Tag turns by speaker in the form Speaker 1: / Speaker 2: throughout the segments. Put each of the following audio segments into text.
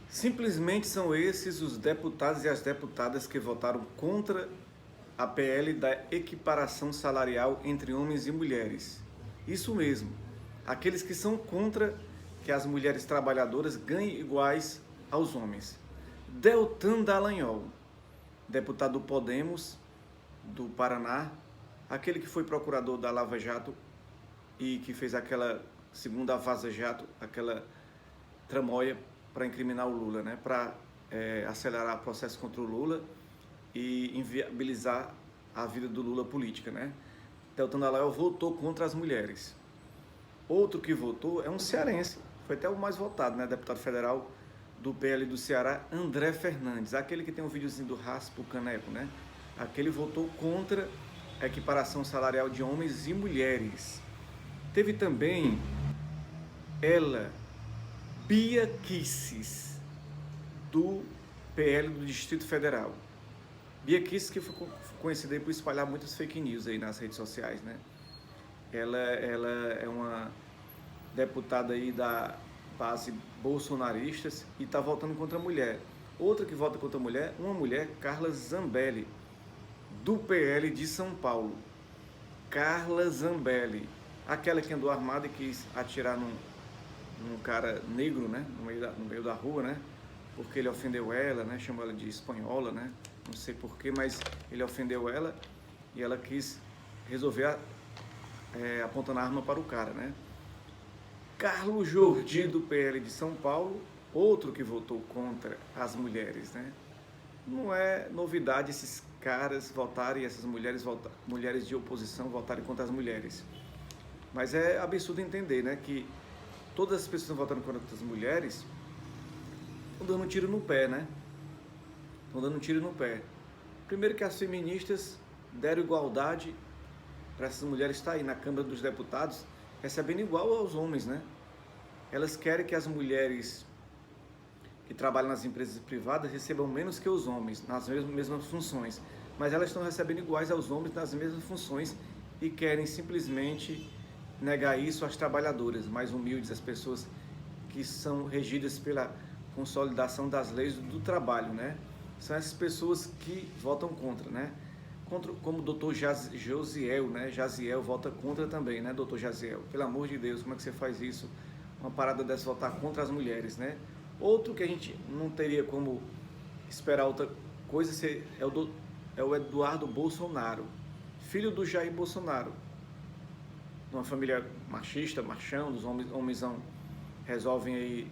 Speaker 1: Simplesmente são esses os deputados e as deputadas que votaram contra a PL da equiparação salarial entre homens e mulheres. Isso mesmo, aqueles que são contra que as mulheres trabalhadoras ganhem iguais aos homens. Deltan Dallagnol, deputado do Podemos do Paraná, aquele que foi procurador da Lava Jato e que fez aquela segunda Vaza Jato, aquela tramóia para incriminar o Lula, né? Para acelerar o processo contra o Lula e inviabilizar a vida do Lula política, né? Deltan Dallagnol votou contra as mulheres. Outro que votou é um cearense, foi até o mais votado, né? Deputado federal do PL do Ceará, André Fernandes, aquele que tem um videozinho do raspa o caneco, né? Aquele votou contra a equiparação salarial de homens e mulheres. Teve também ela, Bia Kicis, do PL do Distrito Federal. Bia Kicis, que foi conhecida por espalhar muitas fake news aí nas redes sociais, né? Ela é uma deputada aí da base bolsonaristas e está votando contra a mulher. Outra que vota contra a mulher, uma mulher, Carla Zambelli, do PL de São Paulo. Carla Zambelli, aquela que andou armada e quis atirar num cara negro, né, no meio da rua, né, porque ele ofendeu ela, né, chamou ela de espanhola, né, não sei porquê, mas ele ofendeu ela e ela quis resolver apontando a arma para o cara, né. Carlos Jordi, do PL de São Paulo, outro que votou contra as mulheres, né. Não é novidade esses caras votarem, essas mulheres de oposição votarem contra as mulheres. Mas é absurdo entender, né, que todas as pessoas que estão votando contra as mulheres estão dando um tiro no pé, né? Estão dando um tiro no pé. Primeiro que as feministas deram igualdade para essas mulheres estarem aí na Câmara dos Deputados recebendo igual aos homens, né? Elas querem que as mulheres que trabalham nas empresas privadas recebam menos que os homens, nas mesmas funções. Mas elas estão recebendo iguais aos homens nas mesmas funções e querem simplesmente negar isso às trabalhadoras mais humildes, as pessoas que são regidas pela consolidação das leis do trabalho, né? São essas pessoas que votam contra, né? Como o doutor Josiel, né? Jaziel vota contra também, né, doutor Jaziel? Pelo amor de Deus, como é que você faz isso? Uma parada dessa votar contra as mulheres, né? Outro que a gente não teria como esperar outra coisa é o Eduardo Bolsonaro, filho do Jair Bolsonaro. Uma família machista, machão, dos homenzão resolvem aí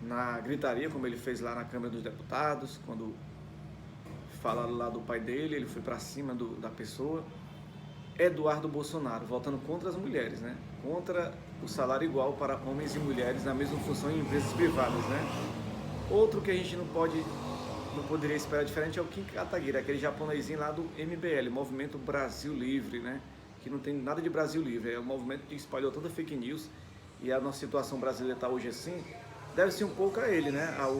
Speaker 1: na gritaria, como ele fez lá na Câmara dos Deputados, quando falaram lá do pai dele, ele foi para cima da pessoa. Eduardo Bolsonaro, votando contra as mulheres, né? Contra o salário igual para homens e mulheres na mesma função em empresas privadas, né? Outro que a gente não poderia esperar diferente é o Kim Kataguiri, aquele japonesinho lá do MBL, Movimento Brasil Livre, né? Que não tem nada de Brasil Livre, é um movimento que espalhou tanta fake news e a nossa situação brasileira está hoje assim, deve-se um pouco a ele, né? Ao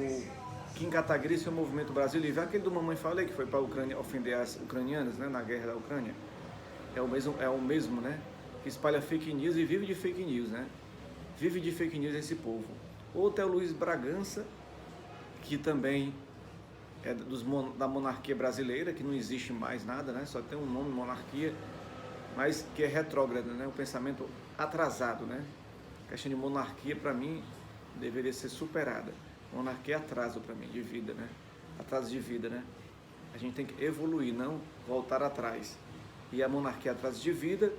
Speaker 1: Kim Kataguiri, seu Movimento Brasil Livre, aquele do Mamãe Falei, que foi para a Ucrânia ofender as ucranianas, né? Na guerra da Ucrânia. É o mesmo, né? Que espalha fake news e vive de fake news, né? Vive de fake news esse povo. Outro é o Luiz Bragança, que também é da monarquia brasileira, que não existe mais nada, né? Só tem um nome, monarquia, mas que é retrógrado, né? O pensamento atrasado, né? A questão de monarquia, para mim, deveria ser superada. Monarquia é atraso para mim, de vida, né? Atraso de vida, né? A gente tem que evoluir, não voltar atrás. E a monarquia atraso de vida,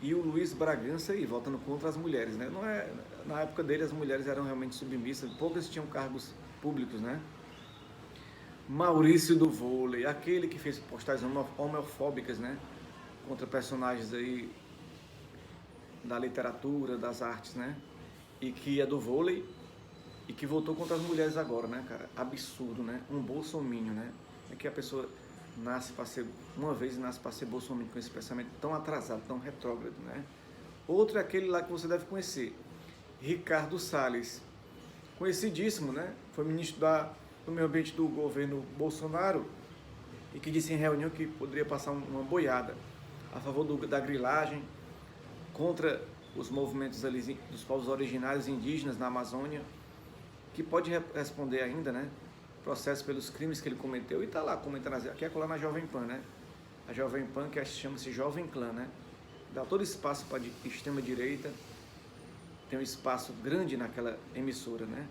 Speaker 1: e o Luiz Bragança aí, voltando contra as mulheres, né? Não é, na época dele as mulheres eram realmente submissas, poucas tinham cargos públicos, né? Maurício do Vôlei, aquele que fez postagens homofóbicas, né? Contra personagens aí da literatura, das artes, né? E que é do vôlei e que votou contra as mulheres agora, né, cara? Absurdo, né? Um bolsominion, né? É que a pessoa nasce para ser, uma vez nasce para ser bolsominion com esse pensamento tão atrasado, tão retrógrado, né? Outro é aquele lá que você deve conhecer, Ricardo Salles, conhecidíssimo, né? Foi ministro do meio ambiente do governo Bolsonaro e que disse em reunião que poderia passar uma boiada a favor da grilagem, contra os movimentos ali dos povos originários indígenas na Amazônia que pode responder ainda, né? Processo pelos crimes que ele cometeu e está lá comentando, aqui é colar na Jovem Pan, né? A Jovem Pan, que chama-se Jovem Clã, né? Dá todo espaço para a extrema-direita, tem um espaço grande naquela emissora, né?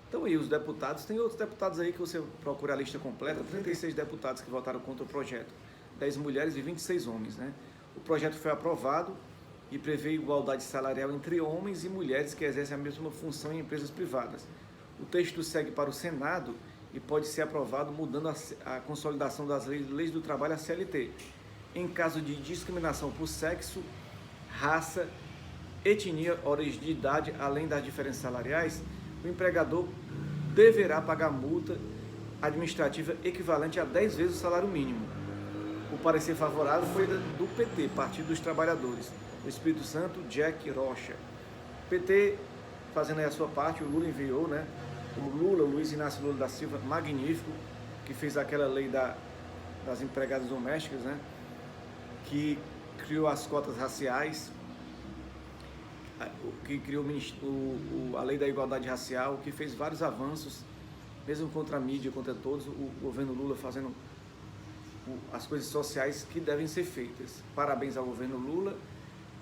Speaker 1: Então aí os deputados, tem outros deputados aí que você procura a lista completa, 36 deputados que votaram contra o projeto, 10 mulheres e 26 homens, né? O projeto foi aprovado e prevê igualdade salarial entre homens e mulheres que exercem a mesma função em empresas privadas. O texto segue para o Senado e pode ser aprovado mudando a consolidação das leis do trabalho, a CLT. Em caso de discriminação por sexo, raça, etnia, origem de idade, além das diferenças salariais, o empregador deverá pagar multa administrativa equivalente a 10 vezes o salário mínimo. O parecer favorável foi do PT, Partido dos Trabalhadores, do Espírito Santo, Jack Rocha. PT, fazendo aí a sua parte, o Lula enviou, né? O Luiz Inácio Lula da Silva, magnífico, que fez aquela lei das empregadas domésticas, né? Que criou as cotas raciais, que criou a lei da igualdade racial, que fez vários avanços, mesmo contra a mídia, contra todos, o governo Lula fazendo as coisas sociais que devem ser feitas. Parabéns ao governo Lula,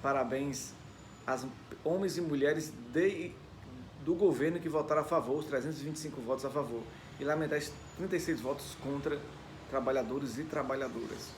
Speaker 1: parabéns aos homens e mulheres do governo que votaram a favor, os 325 votos a favor, e lamentar os 36 votos contra trabalhadores e trabalhadoras.